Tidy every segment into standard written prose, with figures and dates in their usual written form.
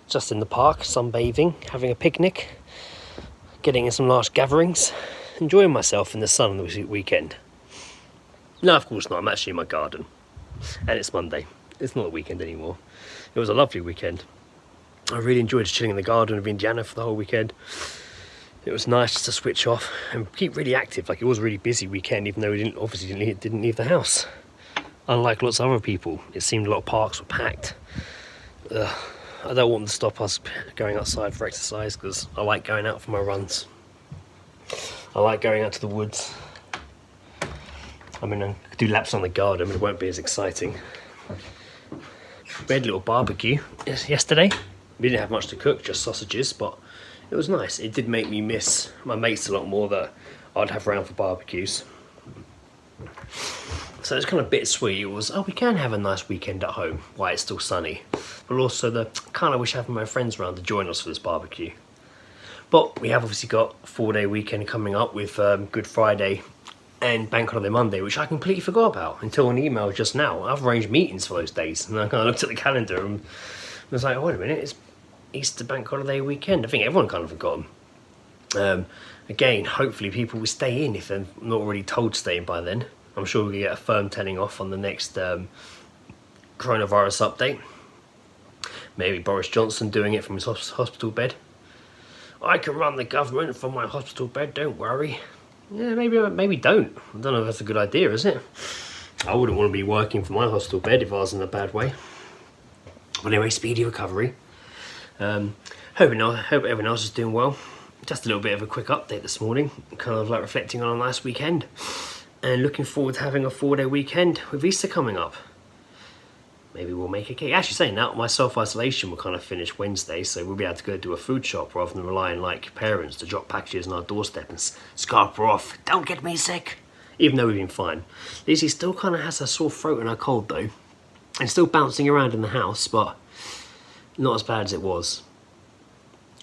Just in the park, sunbathing, having a picnic, getting in some large gatherings, enjoying myself in the sun this weekend. No, of course not, I'm actually in my garden, and it's Monday. It's not a weekend anymore. It was a lovely weekend. I really enjoyed chilling in the garden of Indiana for the whole weekend. It was nice just to switch off and keep really active. Like, it was a really busy weekend, even though we didn't leave the house. Unlike lots of other people, it seemed a lot of parks were packed. I don't want them to stop us going outside for exercise, because I like going out for my runs. I like going out to the woods. I mean, I could do laps on the garden, but it won't be as exciting. We had a little barbecue yesterday. We didn't have much to cook, just sausages, but it was nice. It did make me miss my mates a lot more that I'd have around for barbecues. So it's kind of bittersweet. It was, oh, we can have a nice weekend at home while it's still sunny. But also, kind of wish having my friends around to join us for this barbecue. But we have obviously got a 4-day weekend coming up with Good Friday and Bank Holiday Monday, which I completely forgot about until an email just now. I've arranged meetings for those days, and I kind of looked at the calendar and was like, oh, wait a minute, it's Easter Bank Holiday weekend. I think everyone kind of forgot them. Again, hopefully people will stay in if they're not already told to stay in by then. I'm sure we'll get a firm telling off on the next coronavirus update. Maybe Boris Johnson doing it from his hospital bed. I can run the government from my hospital bed, don't worry. Yeah, maybe don't. I don't know if that's a good idea, is it? I wouldn't want to be working from my hospital bed if I was in a bad way. But anyway, speedy recovery. Hope everyone else is doing well. Just a little bit of a quick update this morning. Kind of like reflecting on a nice weekend. And looking forward to having a 4-day weekend with Easter coming up. Maybe we'll make a cake. Actually, saying that, my self-isolation will kind of finish Wednesday, so we'll be able to go do a food shop rather than relying like parents to drop packages on our doorstep and scarper off. Don't get me sick. Even though we've been fine. Lizzie still kind of has a sore throat and a cold though. And still bouncing around in the house, but not as bad as it was.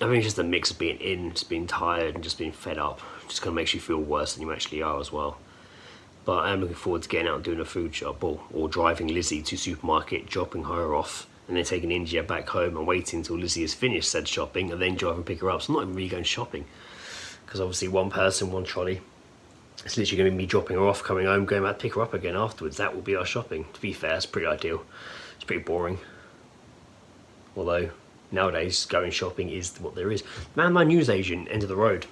I think it's just a mix of being in, just being tired and just being fed up. Just kind of makes you feel worse than you actually are as well. But I am looking forward to getting out and doing a food shop or driving Lizzie to supermarket, dropping her off, and then taking India back home and waiting until Lizzie has finished said shopping and then drive and pick her up. So I'm not even really going shopping, because obviously one person, one trolley. It's literally going to be me dropping her off, coming home, going back to pick her up again afterwards. That will be our shopping. To be fair, it's pretty ideal. It's pretty boring. Although, nowadays, going shopping is what there is. Man, my newsagent ended the road.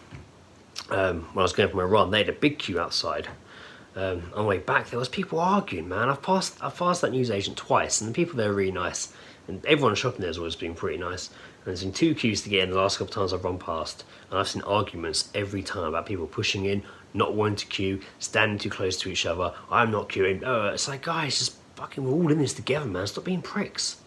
When I was going for my run, they had a big queue outside. On the way back, there was people arguing, man. I've passed that newsagent twice, and the people there are really nice. And everyone shopping there has always been pretty nice. And there's been 2 queues to get in the last couple of times I've run past. And I've seen arguments every time about people pushing in, not wanting to queue, standing too close to each other. I'm not queuing. It's like, guys, just fucking, we're all in this together, man. Stop being pricks.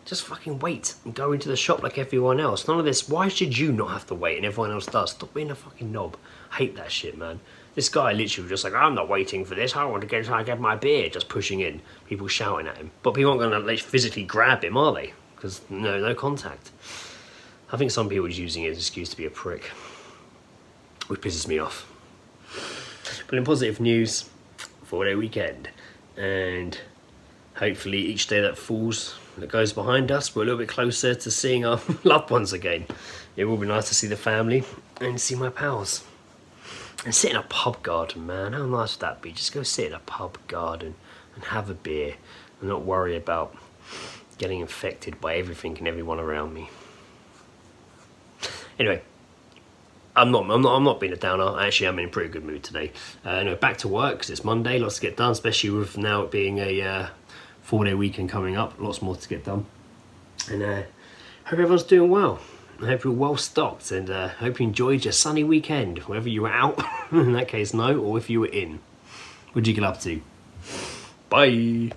Just fucking wait and go into the shop like everyone else. None of this, why should you not have to wait and everyone else does? Stop being a fucking knob. I hate that shit, man. This guy literally was just like, I'm not waiting for this. I want to get my beer. Just pushing in. People shouting at him. But people aren't going to like, physically grab him, are they? Because no contact. I think some people are just using it as an excuse to be a prick. Which pisses me off. But in positive news, 4-day weekend. And hopefully each day that falls, that goes behind us, we're a little bit closer to seeing our loved ones again. It will be nice to see the family and see my pals. And sit in a pub garden, man. How nice would that be? Just go sit in a pub garden and have a beer and not worry about getting infected by everything and everyone around me. Anyway, I'm not being a downer. Actually, I'm in a pretty good mood today. Anyway, back to work because it's Monday. Lots to get done, especially with now it being a 4-day weekend coming up. Lots more to get done. And hope everyone's doing well. I hope you're well stocked, and hope you enjoyed your sunny weekend, whether you were out, in that case no, or if you were in. What did you get up to? Bye!